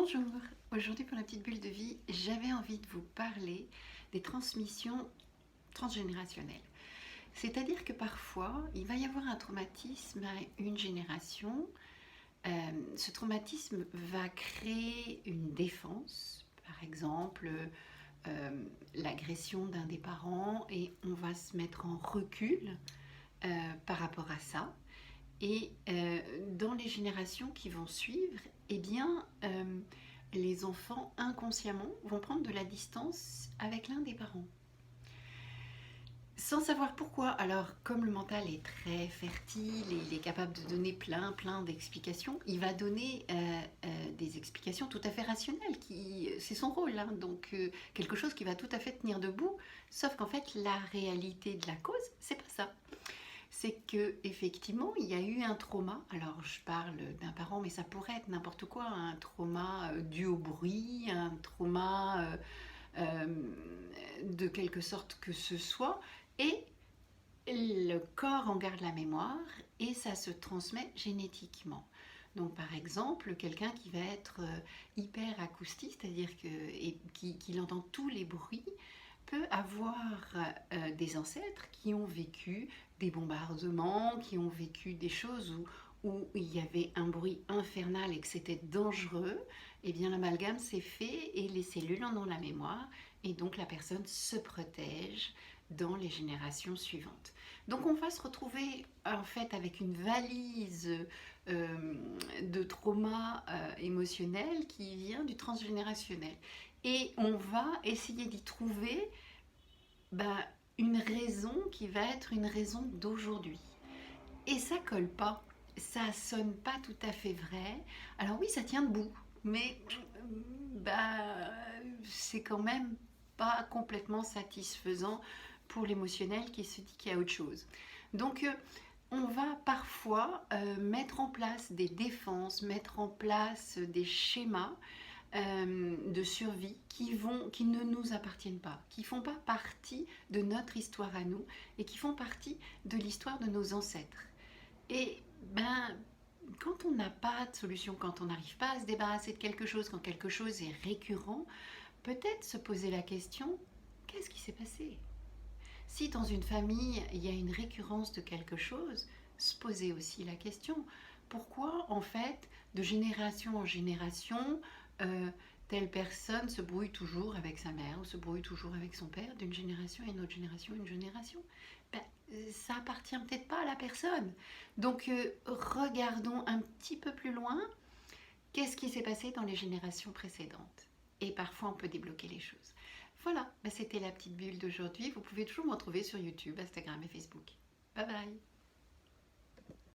Bonjour, aujourd'hui pour la petite bulle de vie, j'avais envie de vous parler des transmissions transgénérationnelles. C'est-à-dire que parfois, il va y avoir un traumatisme à une génération. Ce traumatisme va créer une défense, par exemple l'agression d'un des parents, et on va se mettre en recul par rapport à ça. Et dans les générations qui vont suivre, eh bien, les enfants inconsciemment vont prendre de la distance avec l'un des parents. Sans savoir pourquoi. Alors, comme le mental est très fertile et il est capable de donner plein d'explications, il va donner des explications tout à fait rationnelles. C'est son rôle, hein, donc quelque chose qui va tout à fait tenir debout. Sauf qu'en fait, la réalité de la cause, c'est pas ça. C'est que effectivement il y a eu un trauma. Alors je parle d'un parent, mais ça pourrait être n'importe quoi, un trauma dû au bruit, un trauma de quelque sorte que ce soit, et le corps en garde la mémoire et ça se transmet génétiquement. Donc par exemple, quelqu'un qui va être hyper acoustique, c'est-à-dire qu'il entend tous les bruits, peut avoir des ancêtres qui ont vécu des bombardements, qui ont vécu des choses où il y avait un bruit infernal et que c'était dangereux. Et bien l'amalgame s'est fait et les cellules en ont la mémoire et donc la personne se protège dans les générations suivantes. Donc on va se retrouver en fait avec une valise de trauma émotionnel qui vient du transgénérationnel. Et on va essayer d'y trouver ben, une raison qui va être une raison d'aujourd'hui. Et ça colle pas, ça sonne pas tout à fait vrai. Alors oui, ça tient debout, mais bah, c'est quand même pas complètement satisfaisant pour l'émotionnel qui se dit qu'il y a autre chose. Donc on va parfois mettre en place des défenses, mettre en place des schémas de survie qui ne nous appartiennent pas, qui font pas partie de notre histoire à nous et qui font partie de l'histoire de nos ancêtres. Et ben, quand on n'a pas de solution, quand on n'arrive pas à se débarrasser de quelque chose, quand quelque chose est récurrent, peut-être se poser la question, qu'est-ce qui s'est passé? Si dans une famille, il y a une récurrence de quelque chose, se poser aussi la question, pourquoi en fait, de génération en génération, telle personne se brouille toujours avec sa mère ou se brouille toujours avec son père, d'une génération à une autre génération, une génération? Ben, ça appartient peut-être pas à la personne. Donc regardons un petit peu plus loin, qu'est-ce qui s'est passé dans les générations précédentes? Et parfois on peut débloquer les choses. Voilà, ben, c'était la petite bulle d'aujourd'hui. Vous pouvez toujours m'en trouver sur YouTube, Instagram et Facebook. Bye bye.